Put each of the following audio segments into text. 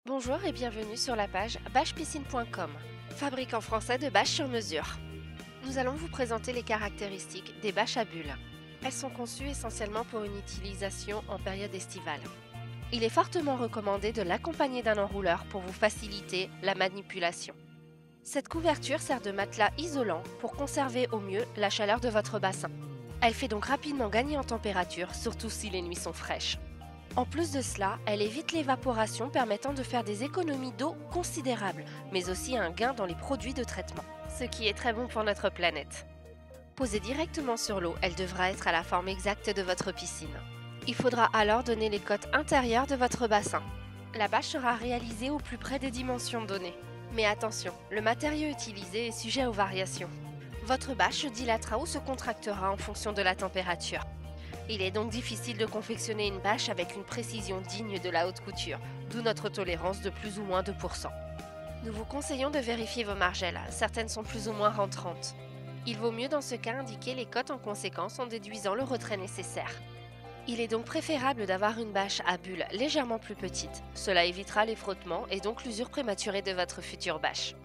Bonjour et bienvenue sur la page bâchepiscine.com, fabricant français de bâches sur mesure. Nous allons vous présenter les caractéristiques des bâches à bulles. Elles sont conçues essentiellement pour une utilisation en période estivale. Il est fortement recommandé de l'accompagner d'un enrouleur pour vous faciliter la manipulation. Cette couverture sert de matelas isolant pour conserver au mieux la chaleur de votre bassin. Elle fait donc rapidement gagner en température, surtout si les nuits sont fraîches. En plus de cela, elle évite l'évaporation permettant de faire des économies d'eau considérables, mais aussi un gain dans les produits de traitement, ce qui est très bon pour notre planète. Posée directement sur l'eau, elle devra être à la forme exacte de votre piscine. Il faudra alors donner les cotes intérieures de votre bassin. La bâche sera réalisée au plus près des dimensions données. Mais attention, le matériau utilisé est sujet aux variations. Votre bâche se dilatera ou se contractera en fonction de la température. Il est donc difficile de confectionner une bâche avec une précision digne de la haute couture, d'où notre tolérance de plus ou moins 2%. Nous vous conseillons de vérifier vos margelles, certaines sont plus ou moins rentrantes. Il vaut mieux dans ce cas indiquer les cotes en conséquence en déduisant le retrait nécessaire. Il est donc préférable d'avoir une bâche à bulles légèrement plus petite, cela évitera les frottements et donc l'usure prématurée de votre future bâche.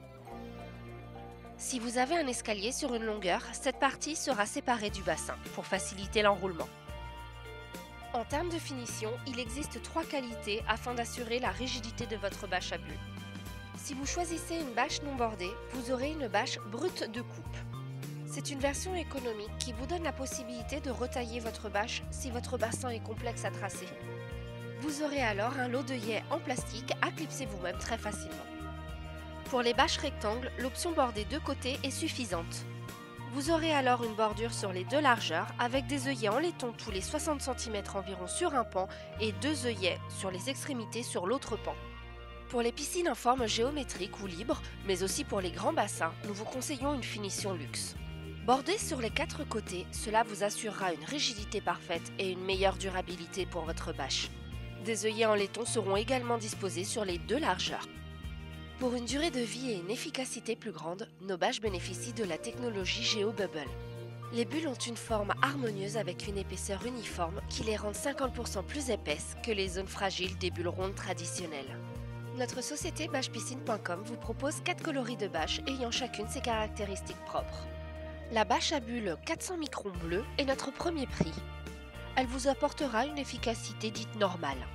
Si vous avez un escalier sur une longueur, cette partie sera séparée du bassin pour faciliter l'enroulement. En termes de finition, il existe 3 qualités afin d'assurer la rigidité de votre bâche à bulles. Si vous choisissez une bâche non bordée, vous aurez une bâche brute de coupe. C'est une version économique qui vous donne la possibilité de retailler votre bâche si votre bassin est complexe à tracer. Vous aurez alors un lot d'œillets en plastique à clipser vous-même très facilement. Pour les bâches rectangles, l'option bordée de côté est suffisante. Vous aurez alors une bordure sur les deux largeurs avec des œillets en laiton tous les 60 cm environ sur un pan et 2 œillets sur les extrémités sur l'autre pan. Pour les piscines en forme géométrique ou libre, mais aussi pour les grands bassins, nous vous conseillons une finition luxe. Bordée sur les 4 côtés, cela vous assurera une rigidité parfaite et une meilleure durabilité pour votre bâche. Des œillets en laiton seront également disposés sur les deux largeurs. Pour une durée de vie et une efficacité plus grande, nos bâches bénéficient de la technologie GeoBubble. Les bulles ont une forme harmonieuse avec une épaisseur uniforme qui les rend 50% plus épaisses que les zones fragiles des bulles rondes traditionnelles. Notre société bâchepiscine.com vous propose 4 coloris de bâches ayant chacune ses caractéristiques propres. La bâche à bulles 400 microns bleu est notre premier prix. Elle vous apportera une efficacité dite normale.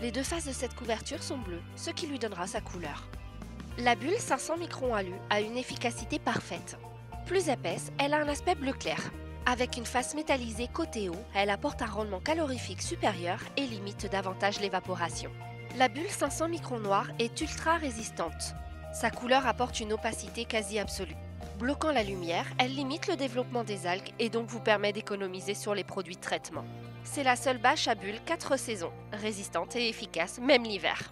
Les deux faces de cette couverture sont bleues, ce qui lui donnera sa couleur. La bulle 500 microns alu a une efficacité parfaite. Plus épaisse, elle a un aspect bleu clair. Avec une face métallisée côté haut, elle apporte un rendement calorifique supérieur et limite davantage l'évaporation. La bulle 500 microns noir est ultra résistante. Sa couleur apporte une opacité quasi absolue. Bloquant la lumière, elle limite le développement des algues et donc vous permet d'économiser sur les produits de traitement. C'est la seule bâche à bulles 4 saisons, résistante et efficace même l'hiver.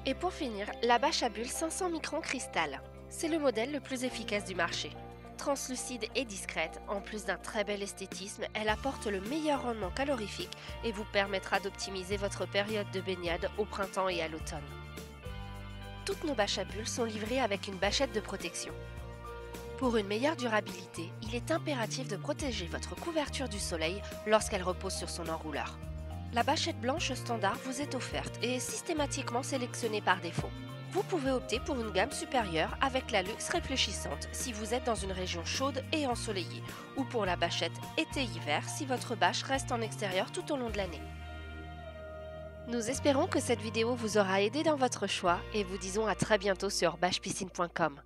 Et pour finir, la bâche à bulles 500 microns cristal. C'est le modèle le plus efficace du marché. Translucide et discrète, en plus d'un très bel esthétisme, elle apporte le meilleur rendement calorifique et vous permettra d'optimiser votre période de baignade au printemps et à l'automne. Toutes nos bâches à bulles sont livrées avec une bâchette de protection. Pour une meilleure durabilité, il est impératif de protéger votre couverture du soleil lorsqu'elle repose sur son enrouleur. La bâchette blanche standard vous est offerte et est systématiquement sélectionnée par défaut. Vous pouvez opter pour une gamme supérieure avec la luxe réfléchissante si vous êtes dans une région chaude et ensoleillée, ou pour la bâchette été-hiver si votre bâche reste en extérieur tout au long de l'année. Nous espérons que cette vidéo vous aura aidé dans votre choix et vous disons à très bientôt sur bâchepiscine.com.